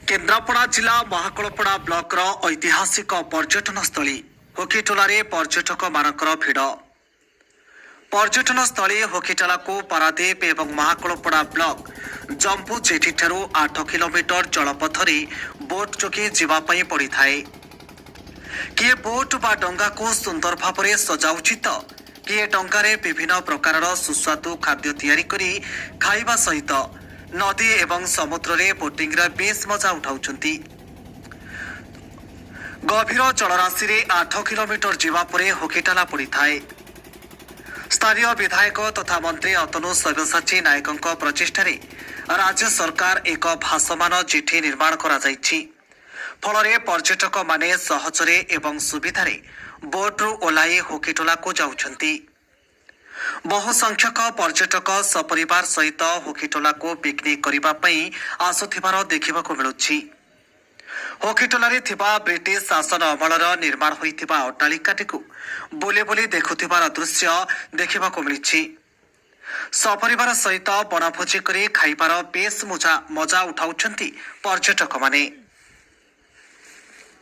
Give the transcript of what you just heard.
केन्द्रापड़ा जिला महाकलपड़ा ब्लॉकर ऐतिहासिक पर्यटन स्थली होकिटोलारे पर्यटक मानकर भिड़। पर्यटन स्थली होकिटोला को पारादीप एवं महाकलपड़ा ब्लॉक जम्बू जेठी ठारू 8 किलोमीटर जलपथरे बोट जोगे जीवाई पड़ी थाए। किए बोट बा डंगा को सुंदर भाव सजाउछि तो किए डंगारे विभिन्न प्रकार सुस्वादु खाद्य तैयारी करी खाइबा सहित नदी एवं समुद्र रे बोटिंग रा बेस मजा उठाउछंती। गभीर जलराशि रे 8 किलोमीटर जीवा परे होकिटाला पड़ी थाए। स्थानीय विधायक तथा मंत्री अतनु सब्यसाची नायकଙ୍କ प्रचेष्टारे राज्य सरकार एक भासमान जेठी निर्माण करा जायछि। फलरे पर्यटक माने सहजरे एवं सुविधारे बोट्रु ओलाई होकिटोला को जाउछंती। बहु संख्यक पर्यटक सपरिवार सहित होकिटोला को पिकनिक करिबा पई आसुथिबार देखिबाको मिलुछि। होकिटोलारे थिबा ब्रिटिश शासन अमलर निर्माण होइथिबा अट्टालिकाटिकु बुली बुली देखुथिबार दृश्य देखिबाको मिलिछि। सपरिवार सहित बनभोजी करी खाइबार बेस मजा उठाउछंती पर्यटक माने।